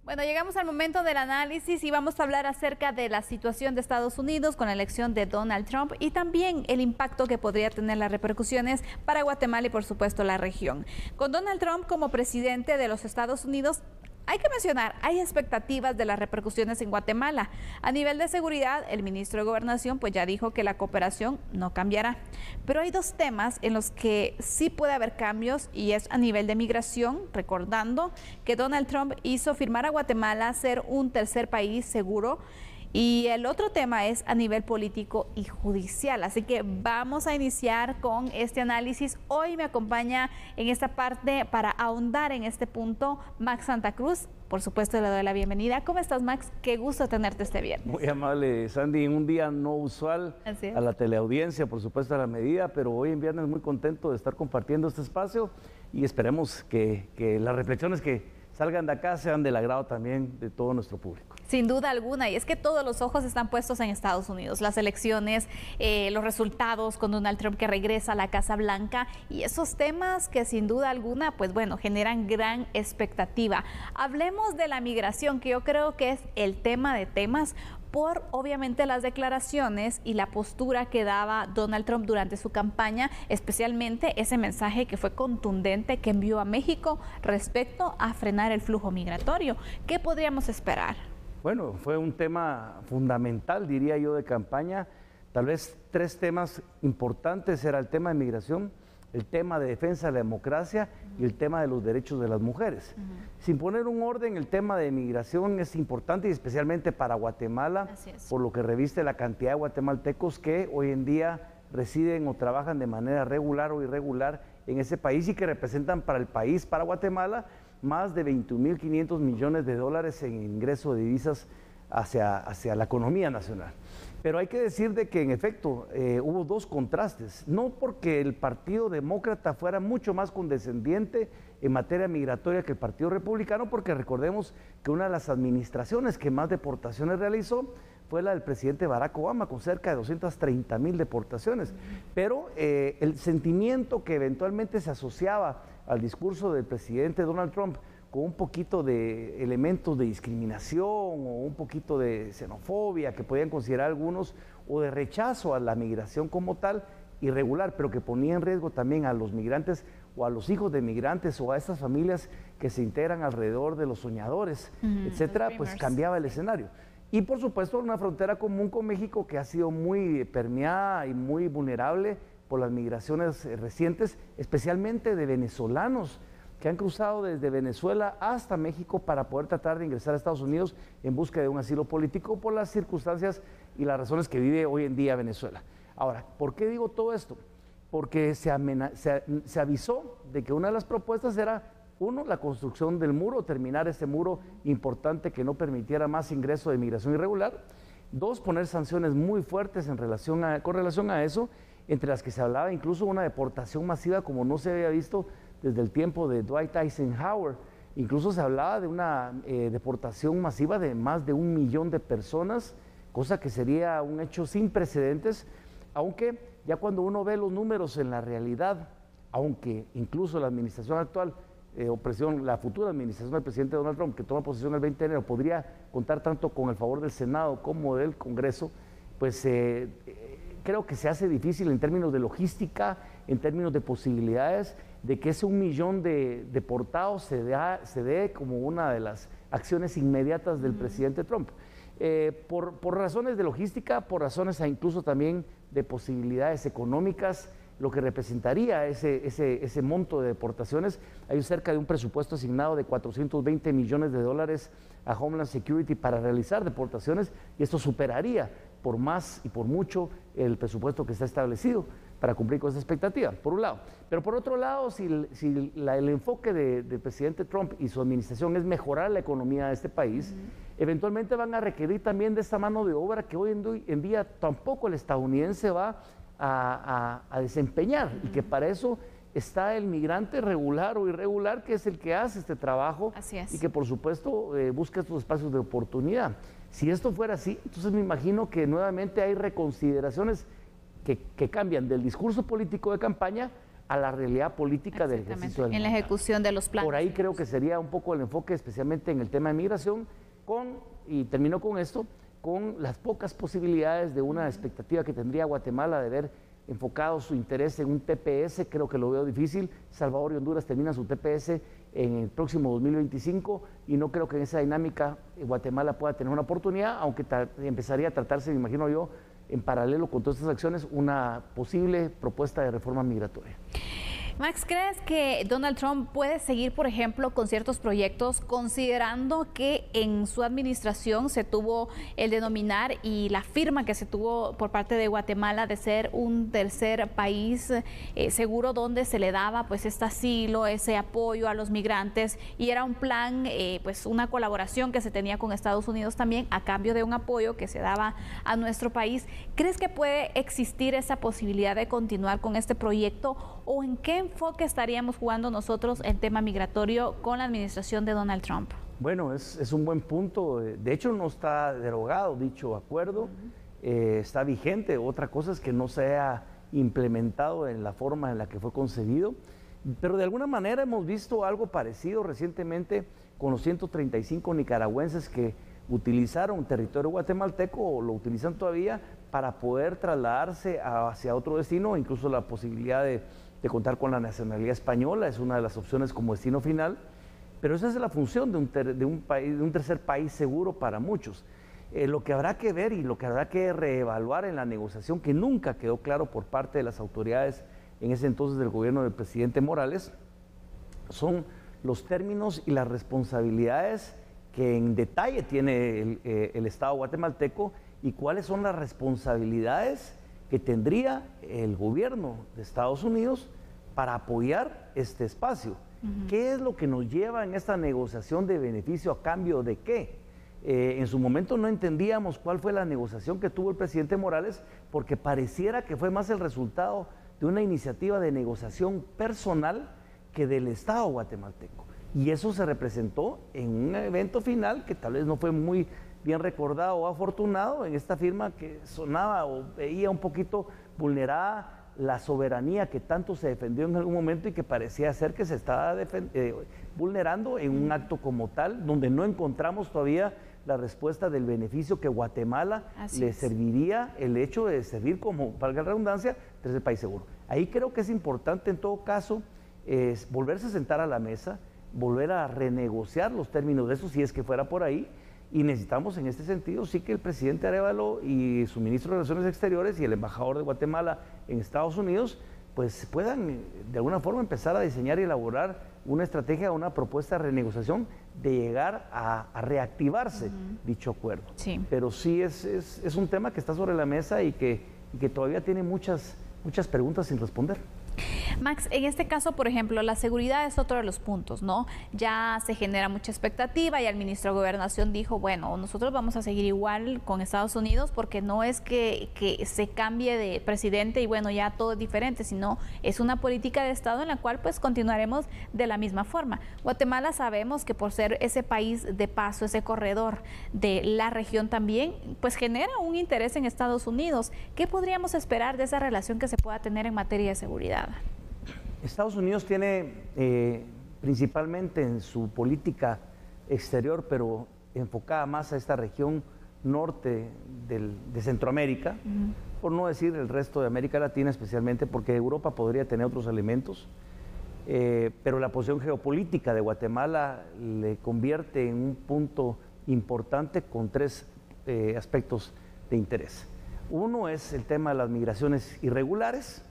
Bueno, llegamos al momento del análisis y vamos a hablar acerca de la situación de Estados Unidos con la elección de Donald Trump y también el impacto que podría tener las repercusiones para Guatemala y por supuesto la región. Con Donald Trump como presidente de los Estados Unidos, hay que mencionar, hay expectativas de las repercusiones en Guatemala. A nivel de seguridad, el ministro de Gobernación pues ya dijo que la cooperación no cambiará. Pero hay dos temas en los que sí puede haber cambios y es a nivel de migración, recordando que Donald Trump hizo firmar a Guatemala ser un tercer país seguro. Y el otro tema es a nivel político y judicial. Así que vamos a iniciar con este análisis. Hoy me acompaña en esta parte para ahondar en este punto Max Santa Cruz. Por supuesto, le doy la bienvenida. ¿Cómo estás, Max? Qué gusto tenerte este viernes. Muy amable, Sandy. En un día no usual a la teleaudiencia, por supuesto, a la medida, pero hoy en viernes muy contento de estar compartiendo este espacio y esperemos que las reflexiones que salgan de acá sean del agrado también de todo nuestro público. Sin duda alguna, y es que todos los ojos están puestos en Estados Unidos, las elecciones, los resultados con Donald Trump que regresa a la Casa Blanca y esos temas que sin duda alguna, pues bueno, generan gran expectativa. Hablemos de la migración, que yo creo que es el tema de temas, por obviamente las declaraciones y la postura que daba Donald Trump durante su campaña, especialmente ese mensaje que fue contundente que envió a México respecto a frenar el flujo migratorio. ¿Qué podríamos esperar? Bueno, fue un tema fundamental, diría yo, de campaña. Tal vez tres temas importantes era el tema de migración, el tema de defensa de la democracia y el tema de los derechos de las mujeres. Sin poner un orden, el tema de migración es importante y especialmente para Guatemala, por lo que reviste la cantidad de guatemaltecos que hoy en día residen o trabajan de manera regular o irregular en ese país y que representan para el país, para Guatemala, más de 21.500 millones de dólares en ingreso de divisas hacia la economía nacional. Pero hay que decir de que en efecto hubo dos contrastes, no porque el Partido Demócrata fuera mucho más condescendiente en materia migratoria que el Partido Republicano, porque recordemos que una de las administraciones que más deportaciones realizó fue la del presidente Barack Obama, con cerca de 230,000 deportaciones. Pero el sentimiento que eventualmente se asociaba al discurso del presidente Donald Trump con un poquito de elementos de discriminación o un poquito de xenofobia que podían considerar algunos, o de rechazo a la migración como tal, irregular, pero que ponía en riesgo también a los migrantes o a los hijos de migrantes o a estas familias que se integran alrededor de los soñadores, etcétera, pues cambiaba el escenario. Y por supuesto una frontera común con México que ha sido muy permeada y muy vulnerable por las migraciones recientes, especialmente de venezolanos que han cruzado desde Venezuela hasta México para poder tratar de ingresar a Estados Unidos en busca de un asilo político por las circunstancias y las razones que vive hoy en día Venezuela. Ahora, ¿por qué digo todo esto? Porque se avisó de que una de las propuestas era, uno, la construcción del muro, terminar ese muro importante que no permitiera más ingreso de migración irregular. Dos, poner sanciones muy fuertes con relación a eso, entre las que se hablaba incluso de una deportación masiva como no se había visto desde el tiempo de Dwight Eisenhower. Incluso se hablaba de una deportación masiva de más de 1 millón de personas, cosa que sería un hecho sin precedentes, aunque ya cuando uno ve los números en la realidad, aunque incluso la administración actual, la futura administración del presidente Donald Trump, que toma posesión el 20 de enero, podría contar tanto con el favor del Senado como del Congreso, pues creo que se hace difícil en términos de logística, en términos de posibilidades, de que ese 1 millón de deportados se dé como una de las acciones inmediatas del presidente Trump. Por razones de logística, por razones incluso también de posibilidades económicas, lo que representaría ese monto de deportaciones. Hay cerca de un presupuesto asignado de 420 millones de dólares a Homeland Security para realizar deportaciones, y esto superaría por más y por mucho el presupuesto que está establecido para cumplir con esa expectativa, por un lado. Pero por otro lado, si el enfoque del presidente Trump y su administración es mejorar la economía de este país, eventualmente van a requerir también de esta mano de obra que hoy en día tampoco el estadounidense va a desempeñar, y que para eso está el migrante regular o irregular, que es el que hace este trabajo y que por supuesto busca estos espacios de oportunidad. Si esto fuera así, entonces me imagino que nuevamente hay reconsideraciones que cambian del discurso político de campaña a la realidad política del ejercicio del en la ejecución de los planes. Por ahí creo que sería un poco el enfoque, especialmente en el tema de migración, y termino con esto, con las pocas posibilidades de una expectativa que tendría Guatemala de ver enfocado su interés en un TPS, creo que lo veo difícil. Salvador y Honduras terminan su TPS en el próximo 2025 y no creo que en esa dinámica Guatemala pueda tener una oportunidad, aunque empezaría a tratarse, me imagino yo, en paralelo con todas estas acciones, una posible propuesta de reforma migratoria. Max, ¿crees que Donald Trump puede seguir, por ejemplo, con ciertos proyectos, considerando que en su administración se tuvo el denominar y la firma que se tuvo por parte de Guatemala de ser un tercer país seguro, donde se le daba pues este asilo, ese apoyo a los migrantes, y era un plan, pues una colaboración que se tenía con Estados Unidos también a cambio de un apoyo que se daba a nuestro país? ¿Crees que puede existir esa posibilidad de continuar con este proyecto, o en qué enfoque estaríamos jugando nosotros en tema migratorio con la administración de Donald Trump? Bueno, es un buen punto. De hecho, no está derogado dicho acuerdo, está vigente. Otra cosa es que no se ha implementado en la forma en la que fue concebido, pero de alguna manera hemos visto algo parecido recientemente con los 135 nicaragüenses que utilizaron territorio guatemalteco, o lo utilizan todavía, para poder trasladarse hacia otro destino, incluso la posibilidad de contar con la nacionalidad española es una de las opciones como destino final, pero esa es la función de un tercer país seguro para muchos. Lo que habrá que ver y lo que habrá que reevaluar en la negociación, que nunca quedó claro por parte de las autoridades en ese entonces del gobierno del presidente Morales, son los términos y las responsabilidades que en detalle tiene el Estado guatemalteco y cuáles son las responsabilidades que tendría el gobierno de Estados Unidos para apoyar este espacio. ¿Qué es lo que nos lleva en esta negociación de beneficio a cambio de qué? En su momento no entendíamos cuál fue la negociación que tuvo el presidente Morales, porque pareciera que fue más el resultado de una iniciativa de negociación personal que del Estado guatemalteco. Y eso se representó en un evento final que tal vez no fue muy bien recordado o afortunado, en esta firma que sonaba o veía un poquito vulnerada la soberanía que tanto se defendió en algún momento y que parecía ser que se estaba vulnerando en un acto como tal, donde no encontramos todavía la respuesta del beneficio que Guatemala le serviría, el hecho de servir como, valga la redundancia, tercer país seguro. Ahí creo que es importante en todo caso volverse a sentar a la mesa, volver a renegociar los términos de eso, si es que fuera por ahí, y necesitamos en este sentido sí que el presidente Arévalo y su ministro de Relaciones Exteriores y el embajador de Guatemala en Estados Unidos pues puedan de alguna forma empezar a diseñar y elaborar una estrategia, una propuesta de renegociación de llegar a reactivarse dicho acuerdo. Sí. Pero sí es un tema que está sobre la mesa y que todavía tiene muchas preguntas sin responder. Max, en este caso, por ejemplo, la seguridad es otro de los puntos, ¿no? Ya se genera mucha expectativa y el ministro de Gobernación dijo, bueno, nosotros vamos a seguir igual con Estados Unidos, porque no es que se cambie de presidente y bueno, ya todo es diferente, sino es una política de Estado en la cual pues continuaremos de la misma forma. Guatemala sabemos que por ser ese país de paso, ese corredor de la región también, pues genera un interés en Estados Unidos. ¿Qué podríamos esperar de esa relación que se pueda tener en materia de seguridad? Estados Unidos tiene principalmente en su política exterior, pero enfocada más a esta región norte de Centroamérica, por no decir el resto de América Latina especialmente, porque Europa podría tener otros elementos, pero la posición geopolítica de Guatemala le convierte en un punto importante con tres aspectos de interés. Uno es el tema de las migraciones irregulares,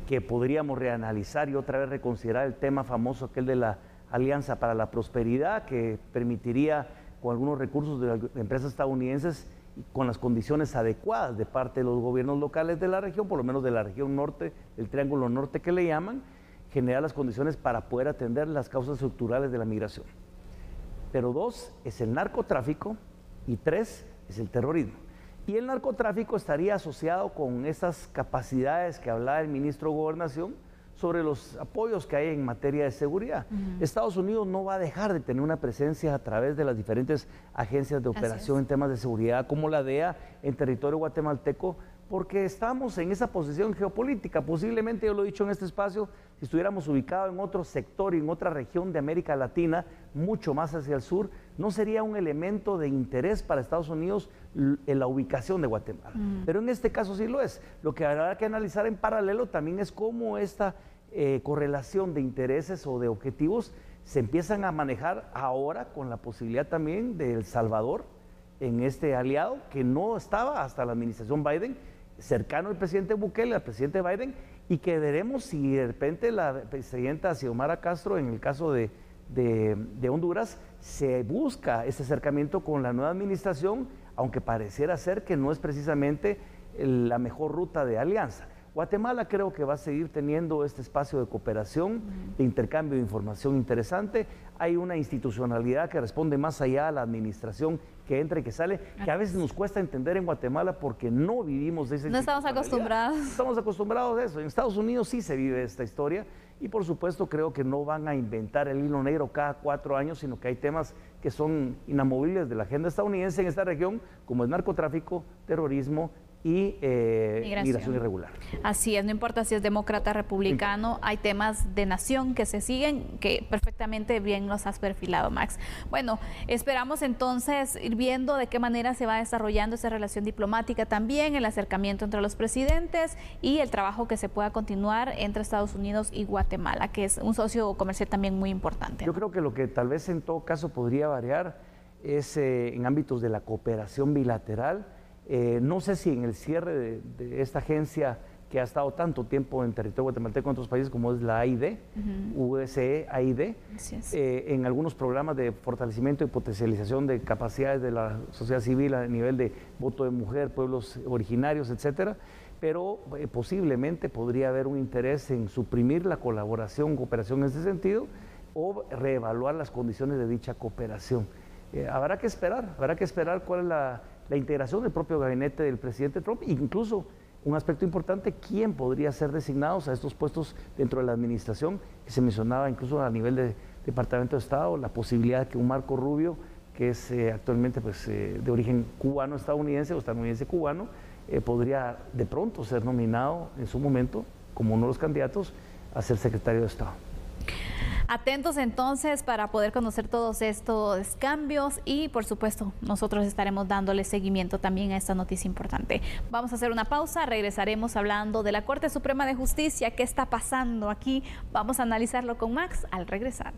que podríamos reanalizar y otra vez reconsiderar el tema famoso aquel de la Alianza para la Prosperidad, que permitiría con algunos recursos de las empresas estadounidenses y con las condiciones adecuadas de parte de los gobiernos locales de la región, por lo menos de la región norte, el Triángulo Norte que le llaman, generar las condiciones para poder atender las causas estructurales de la migración. Pero dos, es el narcotráfico y tres, es el terrorismo. Y el narcotráfico estaría asociado con esas capacidades que hablaba el ministro de Gobernación sobre los apoyos que hay en materia de seguridad. Estados Unidos no va a dejar de tener una presencia a través de las diferentes agencias de operación en temas de seguridad, como la DEA en territorio guatemalteco, porque estamos en esa posición geopolítica. Posiblemente, yo lo he dicho en este espacio, si estuviéramos ubicados en otro sector y en otra región de América Latina, mucho más hacia el sur, no sería un elemento de interés para Estados Unidos en la ubicación de Guatemala. Pero en este caso sí lo es. Lo que habrá que analizar en paralelo también es cómo esta correlación de intereses o de objetivos se empiezan a manejar ahora con la posibilidad también de El Salvador en este aliado que no estaba hasta la administración Biden, cercano al presidente Bukele, al presidente Biden, y que veremos si de repente la presidenta Xiomara Castro, en el caso de Honduras, se busca ese acercamiento con la nueva administración, aunque pareciera ser que no es precisamente la mejor ruta de alianza. Guatemala creo que va a seguir teniendo este espacio de cooperación, de intercambio de información interesante. Hay una institucionalidad que responde más allá a la administración que entra y que sale, que a veces nos cuesta entender en Guatemala porque no vivimos de esa institucionalidad. No estamos acostumbrados. Estamos acostumbrados a eso. En Estados Unidos sí se vive esta historia y por supuesto creo que no van a inventar el hilo negro cada 4 años, sino que hay temas que son inamovibles de la agenda estadounidense en esta región, como el narcotráfico, terrorismo y migración irregular. Así es, no importa si es demócrata, republicano, hay temas de nación que se siguen, que perfectamente bien los has perfilado, Max. Bueno, esperamos entonces ir viendo de qué manera se va desarrollando esa relación diplomática también, el acercamiento entre los presidentes y el trabajo que se pueda continuar entre Estados Unidos y Guatemala, que es un socio comercial también muy importante. Yo creo que lo que tal vez en todo caso podría variar es en ámbitos de la cooperación bilateral. No sé si en el cierre de esta agencia que ha estado tanto tiempo en territorio guatemalteco en otros países como es la AID, USE, AID, en algunos programas de fortalecimiento y potencialización de capacidades de la sociedad civil a nivel de voto de mujer, pueblos originarios, etcétera, pero posiblemente podría haber un interés en suprimir la colaboración, cooperación en ese sentido, o reevaluar las condiciones de dicha cooperación. Habrá que esperar cuál es la integración del propio gabinete del presidente Trump, incluso un aspecto importante, quién podría ser designados a estos puestos dentro de la administración, que se mencionaba incluso a nivel de Departamento de Estado, la posibilidad de que un Marco Rubio, que es actualmente pues, de origen cubano-estadounidense o estadounidense-cubano, podría de pronto ser nominado en su momento como uno de los candidatos a ser secretario de Estado. Atentos entonces para poder conocer todos estos cambios y por supuesto nosotros estaremos dándole seguimiento también a esta noticia importante. Vamos a hacer una pausa, regresaremos hablando de la Corte Suprema de Justicia, qué está pasando aquí, vamos a analizarlo con Max al regresar.